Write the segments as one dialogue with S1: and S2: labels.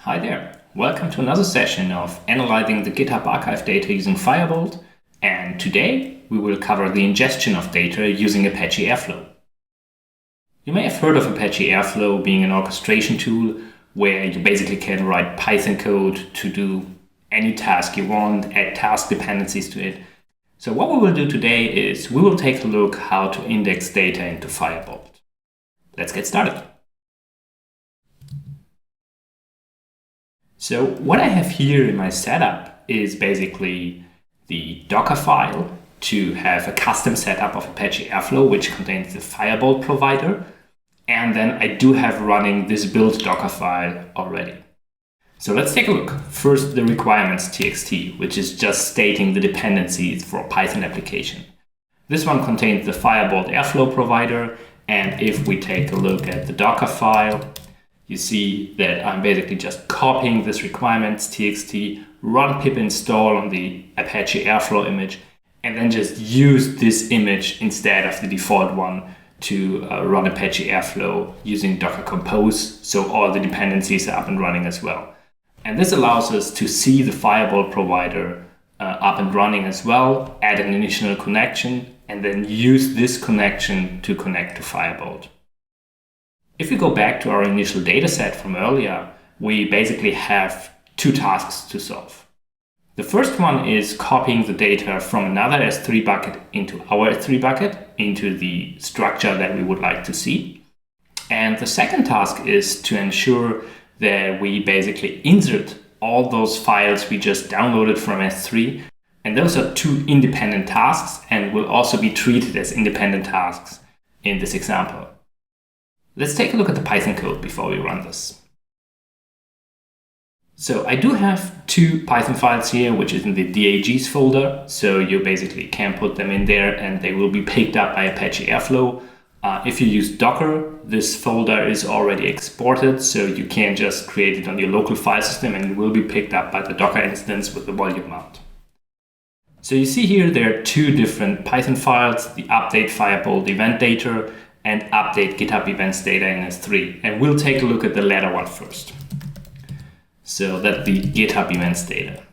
S1: Hi there, welcome to another session of analyzing the GitHub archive data using Firebolt, and today we will cover the ingestion of data using Apache Airflow. You may have heard of Apache Airflow being an orchestration tool where you basically can write Python code to do any task you want, add task dependencies to it. So what we will do today is we will take a look how to index data into Firebolt. Let's get started. So what I have here in my setup is basically the Docker file to have a custom setup of Apache Airflow, which contains the Firebolt provider. And then I do have running this build Docker file already. So let's take a look. First, the requirements.txt, which is just stating the dependencies for a Python application. This one contains the Firebolt Airflow provider. And if we take a look at the Docker file, you see that I'm basically just copying this requirements.txt, run pip install on the Apache Airflow image, and then just use this image instead of the default one to run Apache Airflow using Docker Compose, so all the dependencies are up and running as well. And this allows us to see the Firebolt provider up and running as well, add an initial connection, and then use this connection to connect to Firebolt. If we go back to our initial data set from earlier, we basically have two tasks to solve. The first one is copying the data from another S3 bucket into our S3 bucket, into the structure that we would like to see. And the second task is to ensure that we basically insert all those files we just downloaded from S3. And those are two independent tasks and will also be treated as independent tasks in this example. Let's take a look at the Python code before we run this. So I do have two Python files here, which is in the DAGs folder. So you basically can put them in there and they will be picked up by Apache Airflow. If you use Docker, this folder is already exported, so you can just create it on your local file system and it will be picked up by the Docker instance with the volume mount. So you see here there are two different Python files, the update Firebolt event data and update GitHub events data in S3. And we'll take a look at the latter one first. So that's the GitHub events data.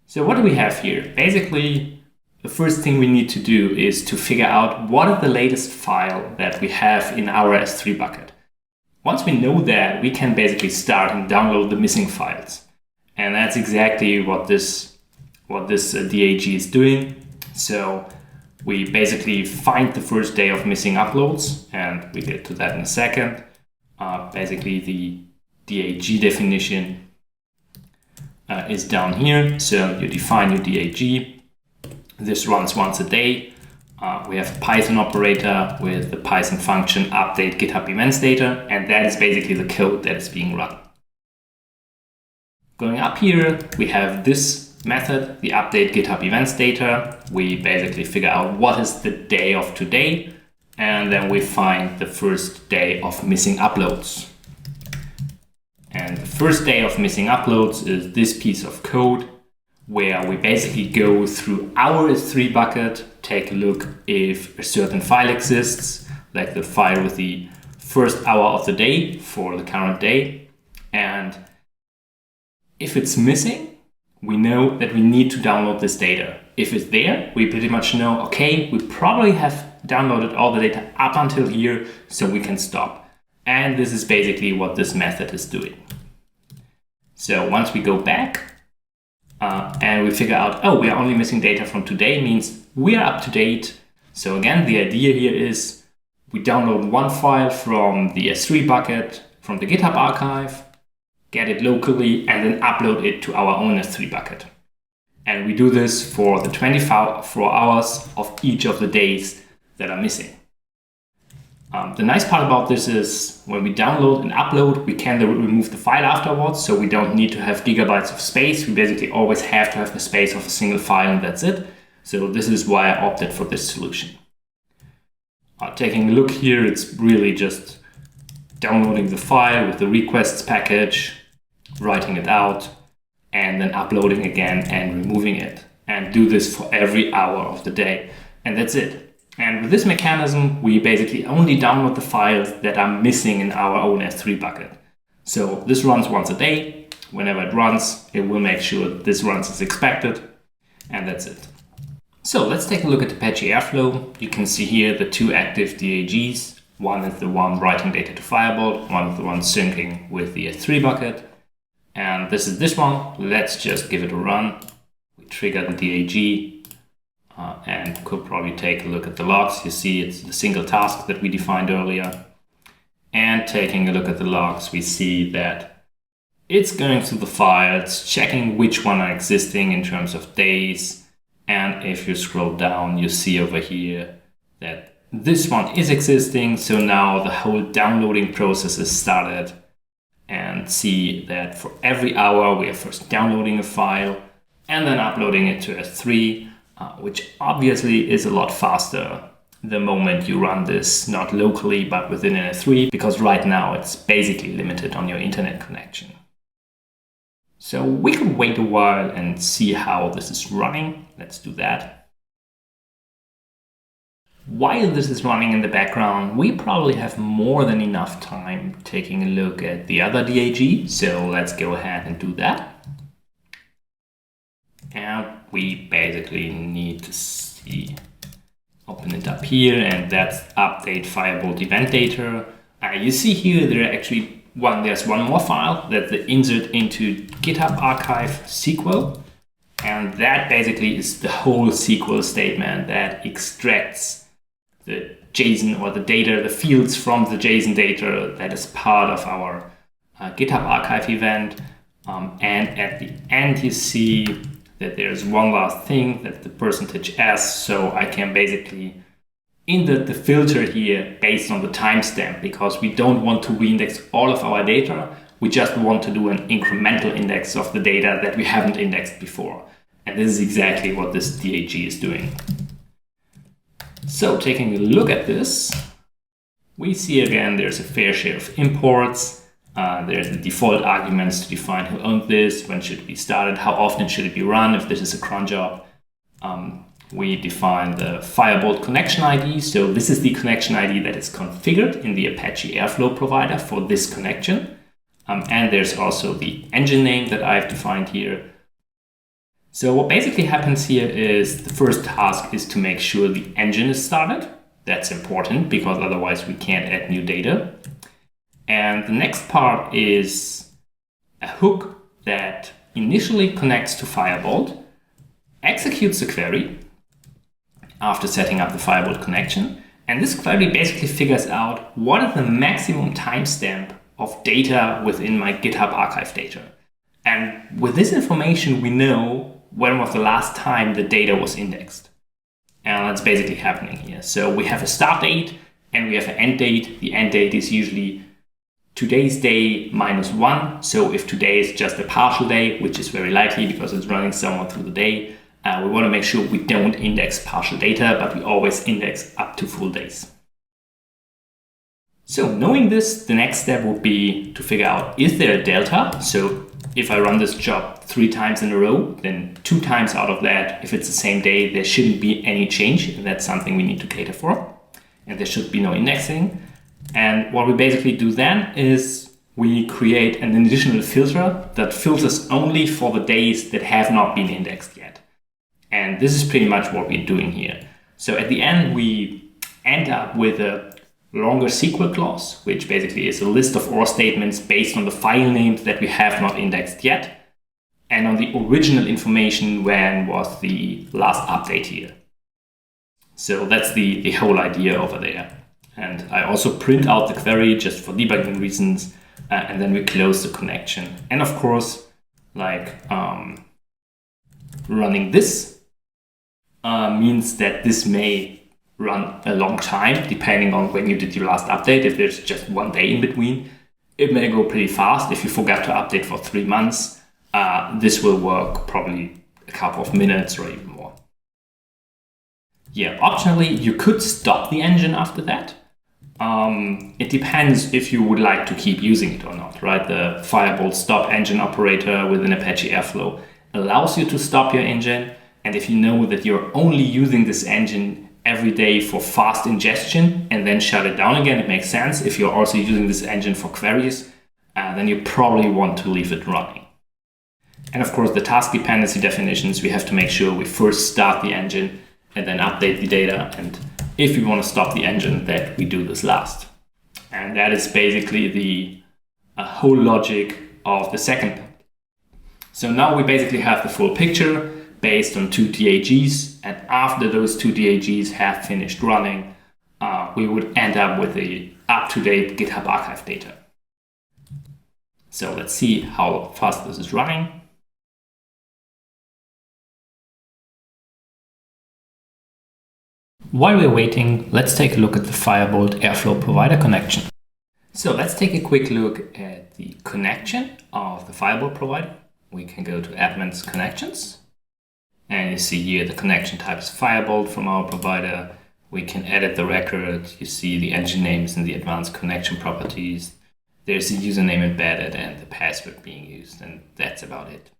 S1: So what do we have here? Basically, the first thing we need to do is to figure out what is the latest file that we have in our S3 bucket. Once we know that, we can basically start and download the missing files. And that's exactly what this DAG is doing. So we basically find the first day of missing uploads, and we get to that in a second. Basically, the DAG definition is down here. So you define your DAG. This runs once a day. We have a Python operator with the Python function update GitHub events data, and that is basically the code that is being run. Going up here, we have this method, the update GitHub events data. We basically figure out what is the day of today, and then we find the first day of missing uploads. And the first day of missing uploads is this piece of code where we basically go through our S3 bucket, take a look if a certain file exists, like the file with the first hour of the day for the current day. And if it's missing, we know that we need to download this data. If it's there, we pretty much know, okay, we probably have downloaded all the data up until here, so we can stop. And this is basically what this method is doing. So once we go back and we figure out, oh, we are only missing data from today, means we are up to date. So again, the idea here is we download one file from the S3 bucket, from the GitHub archive, get it locally, and then upload it to our own S3 bucket. And we do this for the 24 hours of each of the days that are missing. The nice part about this is when we download and upload, we can remove the file afterwards, so we don't need to have gigabytes of space. We basically always have to have the space of a single file, and that's it. So this is why I opted for this solution. Taking a look here, it's really just downloading the file with the requests package, writing it out, and then uploading again and removing it. And do this for every hour of the day. And that's it. And with this mechanism, we basically only download the files that are missing in our own S3 bucket. So this runs once a day. Whenever it runs, it will make sure this runs as expected, and that's it. So let's take a look at Apache Airflow. You can see here the two active DAGs. One is the one writing data to Firebolt, one is the one syncing with the S3 bucket. And this is this one. Let's just give it a run. We trigger the DAG and could probably take a look at the logs. You see it's the single task that we defined earlier. And taking a look at the logs, we see that it's going through the files, checking which one are existing in terms of days. And if you scroll down, you see over here that this one is existing. So now the whole downloading process is started. And see that for every hour we are first downloading a file and then uploading it to S3, which obviously is a lot faster the moment you run this not locally but within an S3, because right now it's basically limited on your internet connection. So we could wait a while and see how this is running. Let's do that. While this is running in the background, we probably have more than enough time taking a look at the other DAG. So let's go ahead and do that. And we basically need to see, open it up here, and that's update Firebolt event data. You see here there's one more file that's the insert into GitHub archive SQL. And that basically is the whole SQL statement that extracts the JSON or the data, the fields from the JSON data that is part of our GitHub archive event. And at the end, you see that there's one last thing, that's the %s. So I can basically insert the filter here based on the timestamp, because we don't want to reindex all of our data. We just want to do an incremental index of the data that we haven't indexed before. And this is exactly what this DAG is doing. So taking a look at this, we see again there's a fair share of imports. There's the default arguments to define who owns this, when should it be started, how often should it be run if this is a cron job. We define the Firebolt connection ID. So this is the connection ID that is configured in the Apache Airflow provider for this connection. And there's also the engine name that I've defined here. So what basically happens here is the first task is to make sure the engine is started. That's important because otherwise we can't add new data. And the next part is a hook that initially connects to Firebolt, executes a query after setting up the Firebolt connection. And this query basically figures out what is the maximum timestamp of data within my GitHub archive data. And with this information, we know when was the last time the data was indexed. And that's basically happening here. So we have a start date and we have an end date. The end date is usually today's day -1. So if today is just a partial day, which is very likely because it's running somewhere through the day, we want to make sure we don't index partial data, but we always index up to full days. So knowing this, the next step would be to figure out, is there a delta? So if I run this job 3 times in a row, then 2 times out of that, if it's the same day, there shouldn't be any change. And that's something we need to cater for. And there should be no indexing. And what we basically do then is we create an additional filter that filters only for the days that have not been indexed yet. And this is pretty much what we're doing here. So at the end, we end up with a longer SQL clause, which basically is a list of OR statements based on the file names that we have not indexed yet, and on the original information when was the last update here. So that's the whole idea over there. And I also print out the query just for debugging reasons, and then we close the connection. And of course, running this means that this may run a long time, depending on when you did your last update. If there's just 1 day in between, it may go pretty fast. If you forgot to update for 3 months, this will work probably a couple of minutes or even more. Yeah, optionally, you could stop the engine after that. It depends if you would like to keep using it or not, right? The Firebolt stop engine operator within Apache Airflow allows you to stop your engine. And if you know that you're only using this engine every day for fast ingestion and then shut it down again, it makes sense. If you're also using this engine for queries, then you probably want to leave it running. And of course, the task dependency definitions, we have to make sure we first start the engine and then update the data. And if we want to stop the engine, that we do this last. And that is basically the whole logic of the second. So now we basically have the full picture based on 2 DAGs. And after those 2 DAGs have finished running, we would end up with the up-to-date GitHub archive data. So let's see how fast this is running. While we're waiting, let's take a look at the Firebolt Airflow provider connection. So let's take a quick look at the connection of the Firebolt provider. We can go to Admin's Connections. And you see here the connection type is Firebolt from our provider. We can edit the record. You see the engine names and the advanced connection properties. There's the username embedded and the password being used, and that's about it.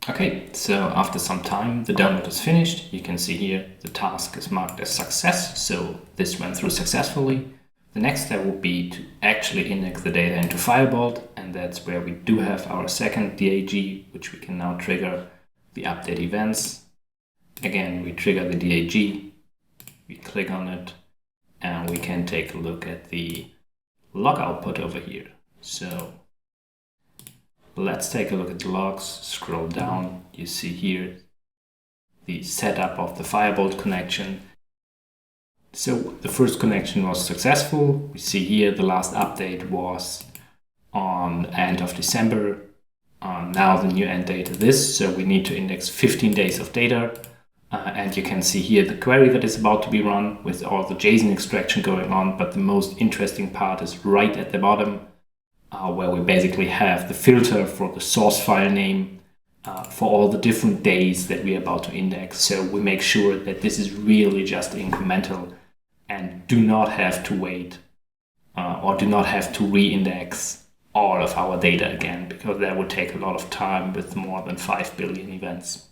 S1: Okay, so after some time, the download is finished. You can see here the task is marked as success, so this went through successfully. The next step would be to actually index the data into Firebolt, and that's where we do have our second DAG, which we can now trigger the update events. Again, we trigger the DAG, we click on it, and we can take a look at the log output over here. So let's take a look at the logs, scroll down, you see here the setup of the Firebolt connection. So the first connection was successful. We see here the last update was on end of December. Now the new end date is this, so we need to index 15 days of data. And you can see here the query that is about to be run with all the JSON extraction going on. But the most interesting part is right at the bottom, where we basically have the filter for the source file name for all the different days that we're about to index. So we make sure that this is really just incremental and do not have to wait or do not have to re-index all of our data again, because that would take a lot of time with more than 5 billion events.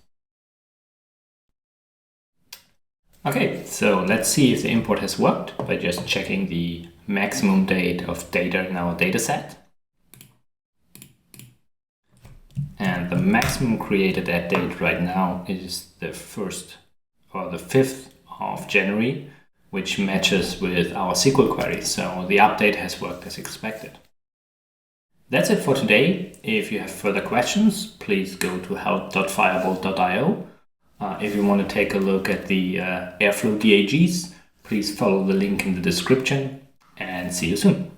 S1: Okay, so let's see if the import has worked by just checking the maximum date of data in our dataset. And the maximum created at date right now is the 1st or the 5th of January, which matches with our SQL query. So the update has worked as expected. That's it for today. If you have further questions, please go to help.firebolt.io. If you want to take a look at the Airflow DAGs, please follow the link in the description, and see you soon.